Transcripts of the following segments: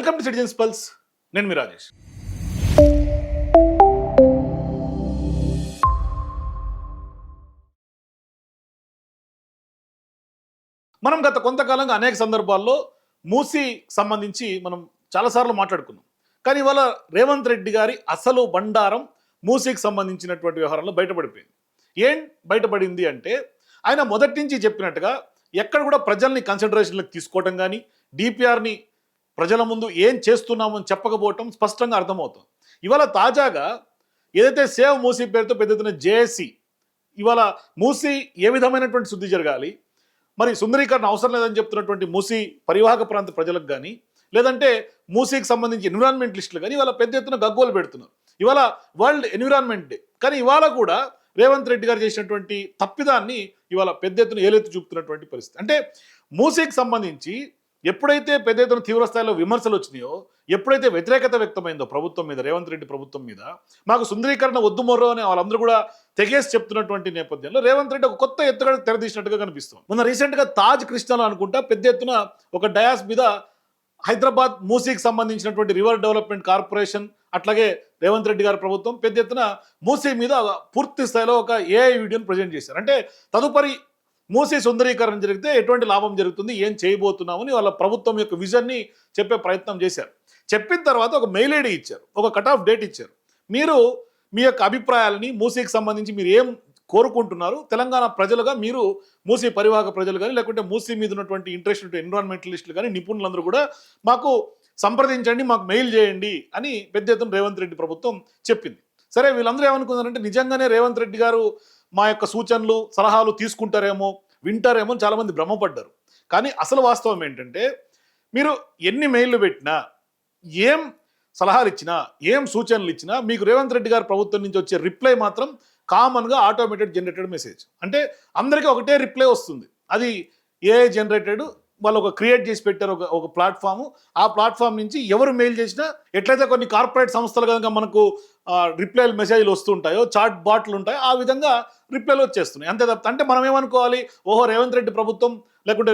Welcome to citizens pulse. నేను మీ రాజేష్. మనం గత కొంతకాలంగా అనేక సందర్భాల్లో మూసీ సంబంధించి మనం చాలాసార్లు మాట్లాడుకున్నాం. కానీ ఇవాళ రేవంత్ రెడ్డి గారి అసలు బండారం మూసీకి సంబంధించినటువంటి వ్యవహారంలో బయటపడిపోయింది. ఏం బయటపడింది అంటే, ఆయన మొదటి నుంచి చెప్పినట్టుగా ఎక్కడ కూడా ప్రజల్ని కన్సిడరేషన్లోకి తీసుకోవటం కానీ, డిపిఆర్ని ప్రజల ముందు ఏం చేస్తున్నామని చెప్పకపోవటం స్పష్టంగా అర్థమవుతుంది. ఇవాళ తాజాగా ఏదైతే సేవ్ మూసీ పేరుతో పెద్ద ఎత్తున జేఏసీ ఇవాళ మూసీ ఏ విధమైనటువంటి శుద్ధి జరగాలి, మరి సుందరీకరణ అవసరం లేదని చెప్తున్నటువంటి మూసీ పరివాహక ప్రాంత ప్రజలకు కానీ, లేదంటే మూసీకి సంబంధించి ఎన్విరాన్మెంటలిస్టులు కానీ ఇవాళ పెద్ద ఎత్తున గగ్గోలు పెడుతున్నారు. ఇవాళ వరల్డ్ ఎన్విరాన్మెంట్ డే, కానీ ఇవాళ కూడా రేవంత్ రెడ్డి గారు చేసినటువంటి తప్పిదాన్ని ఇవాళ పెద్ద ఎత్తున ఏలెత్తి చూపుతున్నటువంటి పరిస్థితి. అంటే మూసీకి సంబంధించి ఎప్పుడైతే పెద్ద ఎత్తున తీవ్రస్థాయిలో విమర్శలు వచ్చినాయో, ఎప్పుడైతే వ్యతిరేకత వ్యక్తమైందో ప్రభుత్వం మీద, రేవంత్ రెడ్డి ప్రభుత్వం మీద, మాకు సుందరీకరణ వద్దు మొర్రో అని వాళ్ళందరూ కూడా తెగేసి చెప్తున్నటువంటి నేపథ్యంలో రేవంత్ రెడ్డి ఒక కొత్త ఎత్తుగడ తెరదీసినట్టుగా కనిపిస్తుంది. మొన్న రీసెంట్గా తాజ్ కృష్ణలో అనుకుంటా పెద్ద ఎత్తున ఒక డయాస్ మీద హైదరాబాద్ మూసీకి సంబంధించినటువంటి రివర్ డెవలప్మెంట్ కార్పొరేషన్, అట్లాగే రేవంత్ రెడ్డి గారి ప్రభుత్వం పెద్ద ఎత్తున మూసీ మీద పూర్తి స్థాయిలో ఒక ఏఐ వీడియోని ప్రజెంట్ చేశారు. అంటే తదుపరి మూసీ సుందరీకరణ జరిగితే ఎటువంటి లాభం జరుగుతుంది, ఏం చేయబోతున్నామని వాళ్ళ ప్రభుత్వం యొక్క విజన్ని చెప్పే ప్రయత్నం చేశారు. చెప్పిన తర్వాత ఒక మెయిల్ ఐడి ఇచ్చారు, ఒక కట్ ఆఫ్ డేట్ ఇచ్చారు. మీరు మీ యొక్క అభిప్రాయాలని మూసీకి సంబంధించి మీరు ఏం కోరుకుంటున్నారు, తెలంగాణ ప్రజలుగా మీరు మూసీ పరివాహక ప్రజలు కానీ, లేకుంటే మూసీ మీద ఉన్నటువంటి ఇంట్రెస్ట్ ఎన్విరాన్మెంటలిస్టులు కానీ, నిపుణులందరూ కూడా మాకు సంప్రదించండి, మాకు మెయిల్ చేయండి అని పెద్ద ఎత్తున రేవంత్ రెడ్డి ప్రభుత్వం చెప్పింది. సరే, వీళ్ళందరూ ఏమనుకున్నారంటే నిజంగానే రేవంత్ రెడ్డి గారు మా యొక్క సూచనలు సలహాలు తీసుకుంటారేమో, వింటారేమో అని చాలామంది భ్రమపడ్డారు. కానీ అసలు వాస్తవం ఏంటంటే, మీరు ఎన్ని మెయిల్లు పెట్టినా, ఏం సలహాలు ఇచ్చినా, ఏం సూచనలు ఇచ్చినా, మీకు రేవంత్ రెడ్డి గారి ప్రభుత్వం నుంచి వచ్చే రిప్లై మాత్రం కామన్గా ఆటోమేటెడ్ జనరేటెడ్ మెసేజ్. అంటే అందరికీ ఒకటే రిప్లై వస్తుంది. అది ఏఐ జనరేటెడ్, వాళ్ళు ఒక క్రియేట్ చేసి పెట్టారు ఒక ప్లాట్ఫామ్. ఆ ప్లాట్ఫామ్ నుంచి ఎవరు మెయిల్ చేసినా, ఎట్లయితే కొన్ని కార్పొరేట్ సంస్థలు కనుక మనకు రిప్లైలు మెసేజ్లు వస్తుంటాయో, చాట్ బాట్లు ఉంటాయో, ఆ విధంగా రిప్లైలు వచ్చేస్తున్నాయి. అంతే తప్ప అంటే మనం ఏమనుకోవాలి, ఓహో రేవంత్ రెడ్డి ప్రభుత్వం లేకుంటే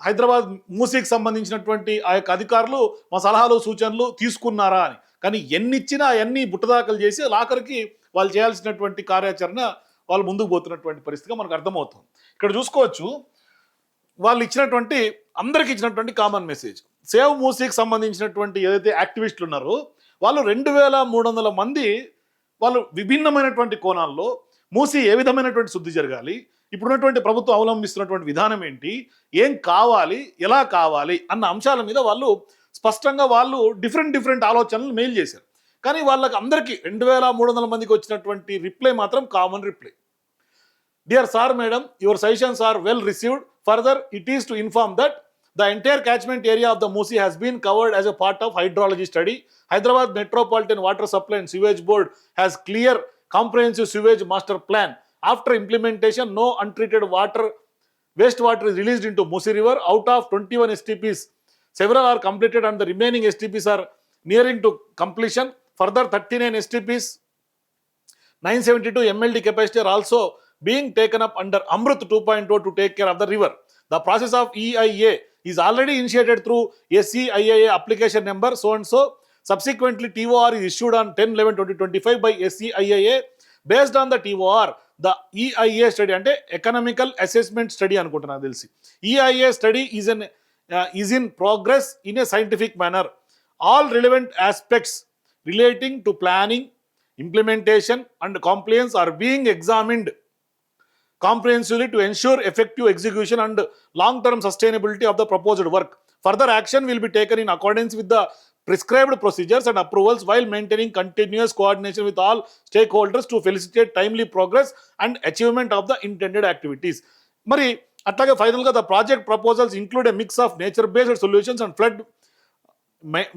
హైదరాబాద్ మూసీకి సంబంధించినటువంటి ఆ యొక్క అధికారులు మా సలహాలు సూచనలు తీసుకున్నారా అని. కానీ ఎన్ని ఇచ్చినా అవన్నీ బుట్టదాఖలు చేసి ఆఖరికి వాళ్ళు చేయాల్సినటువంటి కార్యాచరణ వాళ్ళు ముందుకు పోతున్నటువంటి పరిస్థితిగా మనకు అర్థమవుతుంది. ఇక్కడ చూసుకోవచ్చు, వాళ్ళు ఇచ్చినటువంటి అందరికి ఇచ్చినటువంటి కామన్ మెసేజ్, సేవ్ మూసీకి సంబంధించినటువంటి ఏదైతే యాక్టివిస్టులు ఉన్నారో వాళ్ళు 2300 మంది వాళ్ళు విభిన్నమైనటువంటి కోణాల్లో మూసీ ఏ విధమైనటువంటి శుద్ధి జరగాలి, ఇప్పుడున్నటువంటి ప్రభుత్వం అవలంబిస్తున్నటువంటి విధానం ఏంటి, ఏం కావాలి, ఎలా కావాలి అన్న అంశాల మీద వాళ్ళు స్పష్టంగా వాళ్ళు డిఫరెంట్ ఆలోచనలు మెయిల్ చేశారు. కానీ వాళ్ళకి అందరికీ 2300 మందికి వచ్చినటువంటి రిప్లై మాత్రం common reply. Dear sir, madam, your suggestions are well received. Further, it is to inform that the entire catchment area of the Moosi has been covered as a part of hydrology study. Hyderabad Metropolitan Water Supply and Sewage Board has clear comprehensive sewage master plan. After implementation, no untreated wastewater is released into Moosi River. Out of 21 STPs, several are completed and the remaining STPs are nearing to completion. Further, 39 STPs, 972 MLD capacity are also being taken up under Amrut 2.0 to take care of the river. The process of EIA is already initiated through SEIA application number so and so. Subsequently, TOR is issued on 10/11/2025 by SEIA. Based on the TOR, the EIA study అంటే economical assessment study అనుకుంటున్నా తెలిసి, EIA study is in progress in a scientific manner. All relevant aspects relating to planning, implementation and compliance are being examined comprehensively to ensure effective execution and long-term sustainability of the proposed work. Further action will be taken in accordance with the prescribed procedures and approvals while maintaining continuous coordination with all stakeholders to facilitate timely progress and achievement of the intended activities. మరి అట్లాగే ఫైనల్గా the project proposals include a mix of nature-based solutions and flood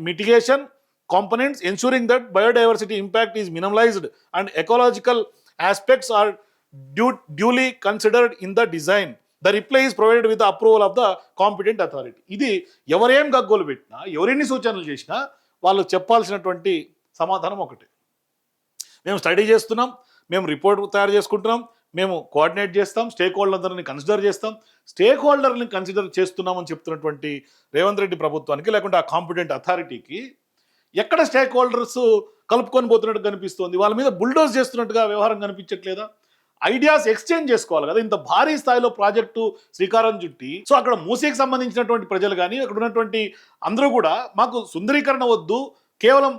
mitigation components, ensuring that biodiversity impact is minimized and ecological aspects are duly considered in the design. The reply is provided with the approval of the competent authority. ఇది ఎవరేం గగ్గోలు పెట్టినా, ఎవరెన్ని సూచనలు చేసినా వాళ్ళు చెప్పాల్సినటువంటి సమాధానం ఒకటి, మేము స్టడీ చేస్తున్నాం, మేము రిపోర్ట్ తయారు చేసుకుంటున్నాం, మేము కోఆర్డినేట్ చేస్తాం, స్టేక్ హోల్డర్ని కన్సిడర్ చేస్తాం. స్టేక్ హోల్డర్ని కన్సిడర్ చేస్తున్నామని చెప్తున్నటువంటి రేవంత్ రెడ్డి ప్రభుత్వానికి, లేకుంటే ఆ కాంపిటెంట్ అథారిటీకి ఎక్కడ స్టేక్ హోల్డర్స్ కలుపుకొని పోతున్నట్టు కనిపిస్తోంది? వాళ్ళ మీద బుల్డోజ్ చేస్తున్నట్టుగా వ్యవహారం కనిపించట్లేదా? ఐడియాస్ ఎక్స్చేంజ్ చేసుకోవాలి కదా. ఇంత భారీ స్థాయిలో ప్రాజెక్టు శ్రీకారం చుట్టి, సో అక్కడ మూసీకి సంబంధించినటువంటి ప్రజలు కానీ అక్కడ ఉన్నటువంటి అందరూ కూడా మాకు సుందరీకరణ వద్దు, కేవలం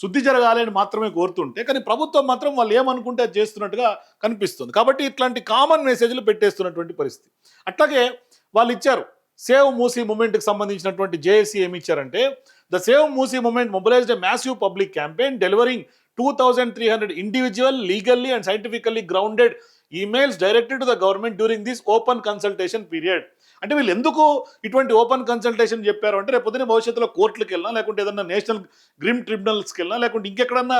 శుద్ధి జరగాలి అని మాత్రమే కోరుతుంటే, కానీ ప్రభుత్వం మాత్రం వాళ్ళు ఏమనుకుంటే అది చేస్తున్నట్టుగా కనిపిస్తుంది. కాబట్టి ఇట్లాంటి కామన్ మెసేజ్లు పెట్టేస్తున్నటువంటి పరిస్థితి. అట్లాగే వాళ్ళు ఇచ్చారు సేవ్ మూసీ మూమెంట్కి సంబంధించినటువంటి జేఏసీ ఏమి ఇచ్చారంటే, the save Musi movement mobilised a massive public campaign delivering 2,300 individual, legally and scientifically grounded emails directed to the government during this open consultation period. అంటే వీళ్ళు ఎందుకు ఇటువంటి ఓపెన్ కన్సల్టేషన్ చెప్పారు అంటే, రేపు పొద్దున భవిష్యత్తులో కోర్టులకు వెళ్ళినా, లేకుంటే ఏదన్నా నేషనల్ గ్రిమ్ ట్రిబ్యునల్స్కి వెళ్ళినా, లేకుంటే ఇంకెక్కడన్నా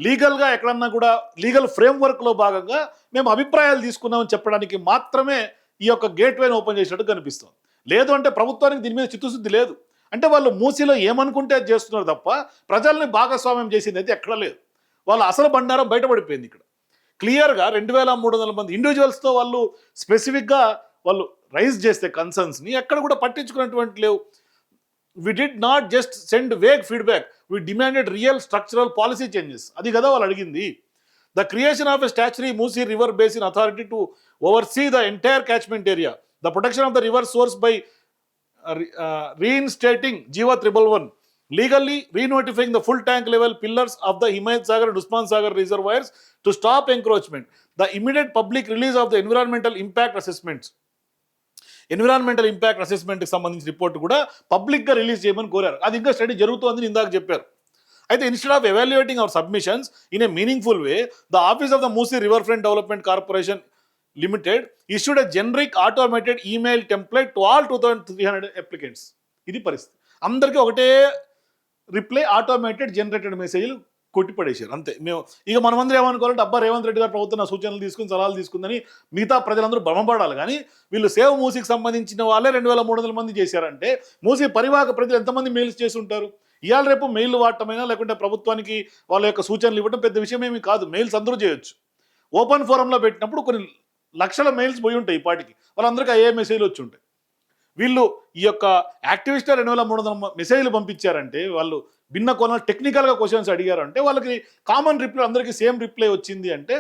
లీగల్గా ఎక్కడన్నా కూడా లీగల్ ఫ్రేమ్వర్క్లో భాగంగా మేము అభిప్రాయాలు తీసుకున్నామని చెప్పడానికి మాత్రమే ఈ యొక్క గేట్వేని ఓపెన్ చేసినట్టు కనిపిస్తుంది. లేదు అంటే ప్రభుత్వానికి దీని మీద చిత్తశుద్ధి లేదు. అంటే వాళ్ళు మూసీలో ఏమనుకుంటే అది చేస్తున్నారు తప్ప ప్రజల్ని భాగస్వామ్యం చేసింది అయితే ఎక్కడా లేదు. వాళ్ళ అసలు బండారం బయటపడిపోయింది. ఇక్కడ క్లియర్గా 2,300 మంది ఇండివిజువల్స్తో వాళ్ళు స్పెసిఫిక్గా వాళ్ళు రైజ్ చేస్తే కన్సర్న్స్ని ఎక్కడ కూడా పట్టించుకున్నటువంటి లేవు. We did not just send vague feedback, we demanded real structural policy changes. అది కదా వాళ్ళు అడిగింది. The creation of a statutory Musi river basin authority to oversee the entire catchment area, the protection of the river source by reinstating Jiva 111, legally re-notifying the full tank level pillars of the Himayat Sagar and Usman Sagar reservoirs to stop encroachment, the immediate public release of the environmental impact assessments. Environmental impact అసెస్మెంట్కి సంబంధించిన report కూడా పబ్లిక్గా release చేయమని కోరారు. అది ఇంకా study జరుగుతోందని ఇందాక చెప్పారు. అయితే instead of evaluating our submissions in a meaningful way, the office of the Musi river front development corporation limited issued a generic automated email template to all 2,300 applicants. ఇది పరిస్థితి. అందరికీ ఒకటే రిప్లై ఆటోమేటెడ్ జనరేటెడ్ మెసేజ్లు కొట్టిపడేశారు అంతే. మేము ఇక మనమందరం ఏమనుకోవాలంటే, అబ్బా రేవంత్ రెడ్డి గారు ప్రభుత్వం సూచనలు తీసుకుని సలహాలు తీసుకుందని మిగతా ప్రజలందరూ భ్రమపడాలి. కానీ వీళ్ళు సేవ్ మూసీకి సంబంధించిన వాళ్ళే 2,300 మంది చేశారంటే మూసీ పరివాహక ప్రజలు ఎంతమంది మెయిల్స్ చేసి ఉంటారు? ఇవాళ రేపు మెయిల్ వాడటమైనా లేకుంటే ప్రభుత్వానికి వాళ్ళ యొక్క సూచనలు ఇవ్వడం పెద్ద విషయం ఏమీ కాదు. మెయిల్స్ అందరూ చేయొచ్చు. ఓపెన్ ఫోరంలో పెట్టినప్పుడు కొన్ని లక్షల మెయిల్స్ పోయి ఉంటాయి. ఈ పాటికి వాళ్ళందరికీ అయ్యే మెసేజ్లు వచ్చి ఉంటాయి. వీళ్ళు ఈ యొక్క యాక్టివిస్ట్ 2,300 మెసేజ్లు పంపించారంటే, వాళ్ళు భిన్న కోణాలు టెక్నికల్గా క్వశ్చన్స్ అడిగారంటే వాళ్ళకి కామన్ రిప్లై అందరికీ సేమ్ రిప్లై వచ్చింది అంటే,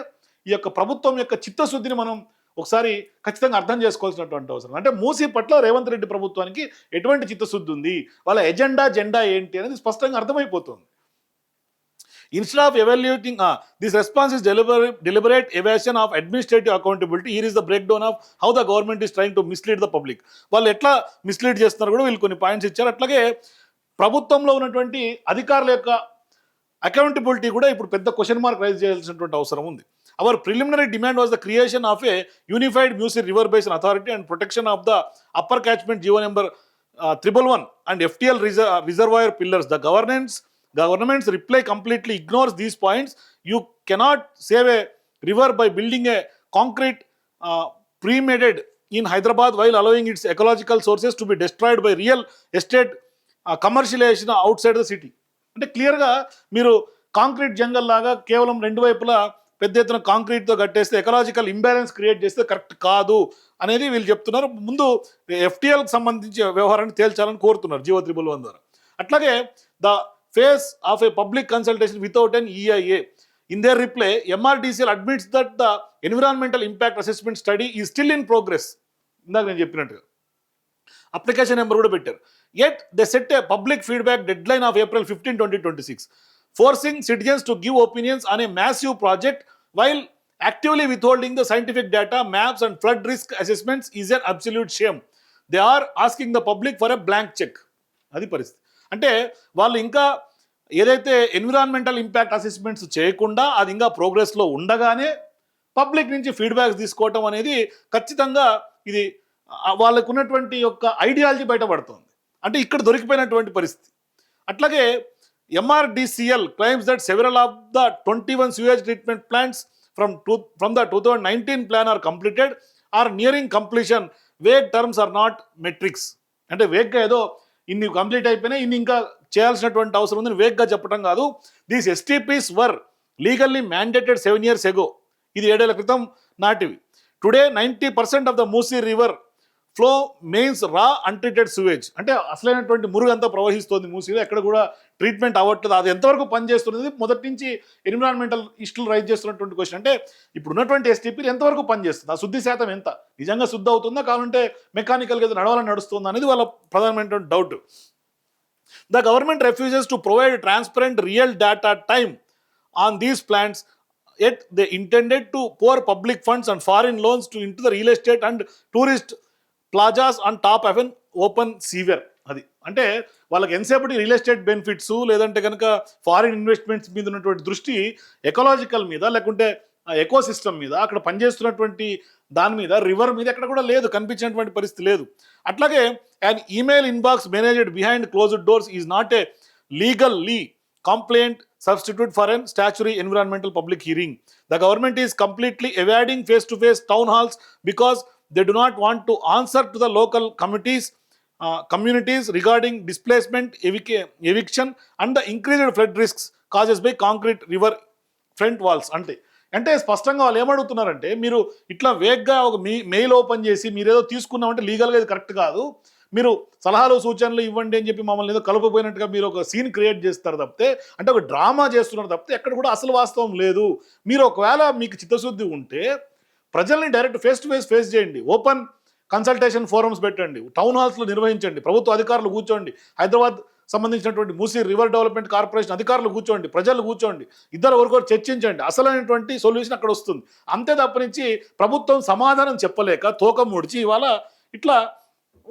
ఈ యొక్క ప్రభుత్వం యొక్క చిత్తశుద్ధిని మనం ఒకసారి ఖచ్చితంగా అర్థం చేసుకోవాల్సినటువంటి అవసరం. అంటే మూసీ పట్ల రేవంత్ రెడ్డి ప్రభుత్వానికి ఎటువంటి చిత్తశుద్ధి ఉంది, వాళ్ళ జెండా ఏంటి అనేది స్పష్టంగా అర్థమైపోతుంది. Instead of evaluating, this response is deliberate evasion of administrative accountability. Here is the breakdown of how the government is trying to mislead the public. వాళ్ళు ఎట్లా మిస్లీడ్ చేస్తున్నారు కూడా వీళ్ళు కొన్ని పాయింట్స్ ఇచ్చారు. అట్లాగే ప్రభుత్వంలో ఉన్నటువంటి అధికారుల యొక్క అకౌంటబిలిటీ కూడా ఇప్పుడు పెద్ద క్వశ్చన్ మార్క్ రైజ్ చేయాల్సినటువంటి అవసరం ఉంది. Our preliminary demand was the creation of a unified Musi river basin authority and protection of the upper catchment GO number 111 and FTL reservoir pillars. The government's reply completely ignores these points. You cannot save a river by building a concrete pre-made in Hyderabad while allowing its ecological sources to be destroyed by real estate commercialization outside the city. అంటే క్లియర్గా మీరు concrete jungle లాగా కేవలం రెండు వైపులా పెద్ద ఎత్తున కాంక్రీట్తో కట్టేస్తే ఎకలాజికల్ ఇంబ్యాలెన్స్ క్రియేట్ చేస్తే కరెక్ట్ కాదు అనేది వీళ్ళు చెప్తున్నారు. ముందు FTLకి సంబంధించి వ్యవహారాన్ని తేల్చాలని కోరుతున్నారు జీవో 111 ద్వారా. అట్లాగే the phase of a public consultation without an EIA. In their reply, MRDCL admits that the environmental impact assessment study is still in progress. ఇందాక నేను చెప్పినట్టుగా అప్లికేషన్ నెంబర్ కూడా పెట్టారు. Yet they set a public feedback deadline of April 15, 2026, forcing citizens to give opinions on a massive project while actively withholding the scientific data, maps and flood risk assessments is an absolute shame. They are asking the public for a blank check. అది పరిస్థితి. అంటే వాళ్ళు ఇంకా ఏదైతే environmental impact assessments చేయకుండా అది ఇంకా ప్రోగ్రెస్లో ఉండగానే పబ్లిక్ నుంచి ఫీడ్బ్యాక్స్ తీసుకోవటం అనేది ఖచ్చితంగా ఇది వాళ్ళకు ఉన్నటువంటి యొక్క ఐడియాలజీ బయటపడుతుంది. అంటే ఇక్కడ దొరికిపోయినటువంటి పరిస్థితి. అట్లాగే MRDCL claims that several of the 21 sewage treatment plants from the 2019 plan are completed or nearing completion. Vague terms are not metrics. అంటే వేగ్గా ఏదో ఇన్ని కంప్లీట్ అయిపోయినాయి, ఇన్ని ఇంకా చేయాల్సినటువంటి అవసరం ఉందని వేగ్గా చెప్పడం కాదు. These STPs were legally mandated 7 years ago. ఇది 7 ఏళ్ల క్రితం నాటివి. Today 90% of the Musi river flow mains raw untreated sewage. అంటే అసలైనటువంటి మురుగు అంతా ప్రవహిస్తుంది మూసీలో, ఎక్కడ కూడా ట్రీట్మెంట్ అవ్వట్లేదు. అది ఎంతవరకు పనిచేస్తున్నది మొదటి నుంచి ఎన్విరాన్మెంటల్ ఇష్యూలు రైజ్ చేస్తున్నటువంటి క్వశ్చన్. అంటే ఇప్పుడు ఉన్నటువంటి ఎస్టీపీలు ఎంతవరకు పనిచేస్తుంది, ఆ శుద్ధి శాతం ఎంత, నిజంగా శుద్ధి అవుతుందా కావాలంటే మెకానికల్గా నడవాలని నడుస్తుందా అనేది వాళ్ళ ప్రధానమైనటువంటి doubt. The government refuses to provide transparent real data time on these plants, yet they intended to pour public funds and foreign loans into the real estate and tourist plazas on top of an open sewer. అది అంటే వాళ్ళకి ఎంతసేపటి real estate benefits లేదంటే కనుక foreign investments మీద ఉన్నటువంటి దృష్టి ecological మీద లేకుంటే ఎకో సిస్టమ్ మీద, అక్కడ పనిచేస్తున్నటువంటి దాని మీద, రివర్ మీద ఎక్కడ కూడా లేదు, కనిపించినటువంటి పరిస్థితి లేదు. అట్లాగే and email inbox managed behind closed doors is not a legally complaint substitute for an statutory environmental public hearing. The government is completely evading face-to-face town halls because they do not want to answer to the local communities regarding displacement, eviction and the increased flood risks caused by concrete river front walls. అంటే స్పష్టంగా వాళ్ళు ఏమడుగుతున్నారంటే, మీరు ఇట్లా వేగ్గా ఒక mail open చేసి మీరేదో తీసుకున్నామంటే లీగల్గా ఇది కరెక్ట్ కాదు, మీరు సలహాలు సూచనలు ఇవ్వండి అని చెప్పి మమ్మల్ని ఏదో కలుపుపోయినట్టుగా మీరు ఒక సీన్ క్రియేట్ చేస్తారు తప్పితే, అంటే ఒక డ్రామా చేస్తున్నారు తప్పితే ఎక్కడ కూడా అసలు వాస్తవం లేదు. మీరు ఒకవేళ మీకు చిత్తశుద్ధి ఉంటే ప్రజల్ని డైరెక్ట్ ఫేస్ టు ఫేస్ చేయండి, ఓపెన్ కన్సల్టేషన్ ఫోరమ్స్ పెట్టండి, టౌన్ హాల్స్లో నిర్వహించండి, ప్రభుత్వ అధికారులు కూర్చోండి, హైదరాబాద్ సంబంధించినటువంటి మూసీ రివర్ డెవలప్మెంట్ కార్పొరేషన్ అధికారులు కూర్చోండి, ప్రజలు కూర్చోండి, ఇద్దరు ఒకరికొకరు చర్చించండి, అసలైనటువంటి సొల్యూషన్ అక్కడ వస్తుంది. అంతే తప్పనించి ప్రభుత్వం సమాధానం చెప్పలేక తోక ముడిచి ఇవాళ ఇట్లా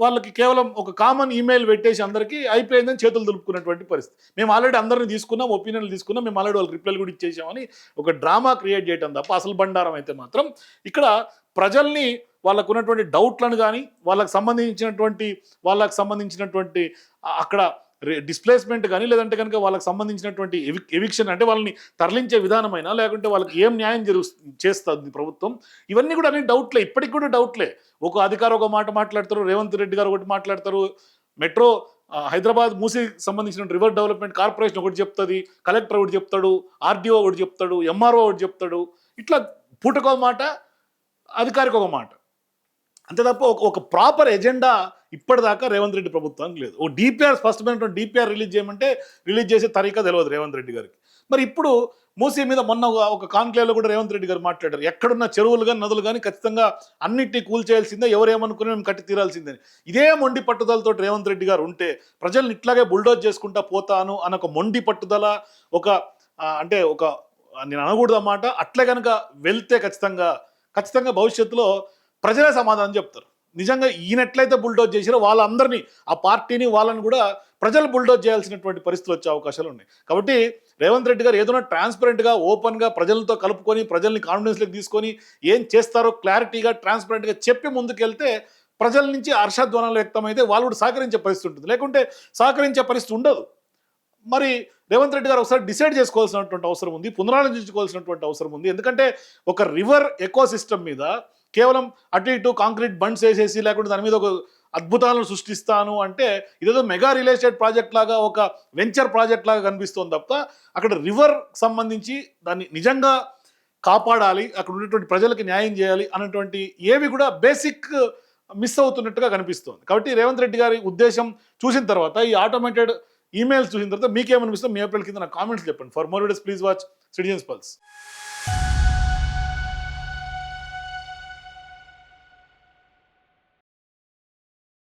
వాళ్ళకి కేవలం ఒక కామన్ ఈమెయిల్ పెట్టేసి అందరికీ అయిపోయిందని చేతులు దులుపుకున్నటువంటి పరిస్థితి. మేము ఆల్రెడీ అందరిని తీసుకున్నాం, ఒపీనియన్లు తీసుకున్నాం, మేము ఆల్రెడీ వాళ్ళకి రిప్లైలు కూడా ఇచ్చేసామని ఒక డ్రామా క్రియేట్ చేయడం తప్ప అసలు బండారం అయితే మాత్రం ఇక్కడ ప్రజల్ని వాళ్ళకు ఉన్నటువంటి డౌట్లను కానీ వాళ్ళకి సంబంధించినటువంటి అక్కడ డిస్ప్లేస్మెంట్ కానీ లేదంటే కనుక వాళ్ళకి సంబంధించినటువంటి ఎవిక్షన్ అంటే వాళ్ళని తరలించే విధానమైనా లేకుంటే వాళ్ళకి ఏం న్యాయం చేస్తుంది ప్రభుత్వం, ఇవన్నీ కూడా అన్ని డౌట్లే, ఇప్పటికి కూడా డౌట్లే. ఒక అధికారి ఒక మాట మాట్లాడతారు, రేవంత్ రెడ్డి గారు ఒకటి మాట్లాడతారు, మెట్రో హైదరాబాద్ మూసీకి సంబంధించిన రివర్ డెవలప్మెంట్ కార్పొరేషన్ ఒకటి చెప్తుంది, కలెక్టర్ ఒకటి చెప్తాడు, ఆర్డీఓ ఒకటి చెప్తాడు, ఎంఆర్ఓ ఒకటి చెప్తాడు, ఇట్లా పూటకో మాట అధికారికి ఒక మాట, అంతే తప్ప ఒక ప్రాపర్ ఎజెండా ఇప్పటిదాకా రేవంత్ రెడ్డి ప్రభుత్వానికి లేదు. ఓ డిపిఆర్ స్పష్టమైనటువంటి డిపిఆర్ రిలీజ్ చేసే తరీకా తెలియదు రేవంత్ రెడ్డి గారికి. మరి ఇప్పుడు మూసీ మీద మొన్న ఒక కాన్క్లేవ్లో కూడా రేవంత్ రెడ్డి గారు మాట్లాడారు, ఎక్కడున్న చెరువులు కానీ నదులు కానీ ఖచ్చితంగా అన్నిటినీ కూల్చేయాల్సిందే, ఎవరేమనుకుని మేము కట్టి తీరాల్సిందే. ఇదే మొండి పట్టుదలతో రేవంత్ రెడ్డి గారు ఉంటే ప్రజల్ని ఇట్లాగే బుల్డోజ్ చేసుకుంటా పోతాను అన్న ఒక మొండి పట్టుదల, అంటే నేను అనకూడదు అన్నమాట, అట్లే కనుక వెళ్తే ఖచ్చితంగా భవిష్యత్తులో ప్రజలే సమాధానం చెప్తారు. నిజంగా ఈయన ఎట్లయితే బుల్డోజ్ చేసారో వాళ్ళందరినీ, ఆ పార్టీని వాళ్ళని కూడా ప్రజలు బుల్డోజ్ చేయాల్సినటువంటి పరిస్థితులు వచ్చే అవకాశాలు ఉన్నాయి. కాబట్టి రేవంత్ రెడ్డి గారు ఏదైనా ట్రాన్స్పరెంట్గా ఓపెన్గా ప్రజలతో కలుపుకొని ప్రజల్ని కాన్ఫిడెన్స్లోకి తీసుకొని ఏం చేస్తారో క్లారిటీగా ట్రాన్స్పరెంట్గా చెప్పి ముందుకెళ్తే ప్రజల నుంచి హర్షధ్వానాలు వ్యక్తమైతే వాళ్ళు కూడా సహకరించే పరిస్థితి ఉంటుంది, లేకుంటే సహకరించే పరిస్థితి ఉండదు. మరి రేవంత్ రెడ్డి గారు ఒకసారి డిసైడ్ చేసుకోవాల్సినటువంటి అవసరం ఉంది, పునరాలోచించుకోవాల్సినటువంటి అవసరం ఉంది. ఎందుకంటే ఒక రివర్ ఎకో సిస్టమ్ మీద కేవలం అటు ఇటు కాంక్రీట్ బండ్స్ వేసేసి లేకుంటే దాని మీద ఒక అద్భుతాలను సృష్టిస్తాను అంటే ఇదేదో మెగా రియల్ ఎస్టేట్ ప్రాజెక్ట్ లాగా, ఒక వెంచర్ ప్రాజెక్ట్ లాగా కనిపిస్తుంది తప్ప అక్కడ రివర్ సంబంధించి దాన్ని నిజంగా కాపాడాలి, అక్కడ ఉన్నటువంటి ప్రజలకు న్యాయం చేయాలి అన్నటువంటి ఏవి కూడా బేసిక్ మిస్ అవుతున్నట్టుగా కనిపిస్తుంది. కాబట్టి రేవంత్ రెడ్డి గారి ఉద్దేశం చూసిన తర్వాత, ఈ ఆటోమేటెడ్ ఈమెయిల్స్ చూసిన తర్వాత మీకేమనిపిస్తుందో మీ ఏప్రిల్ కింద నా కామెంట్స్ చెప్పండి. For more videos please watch citizens pulse.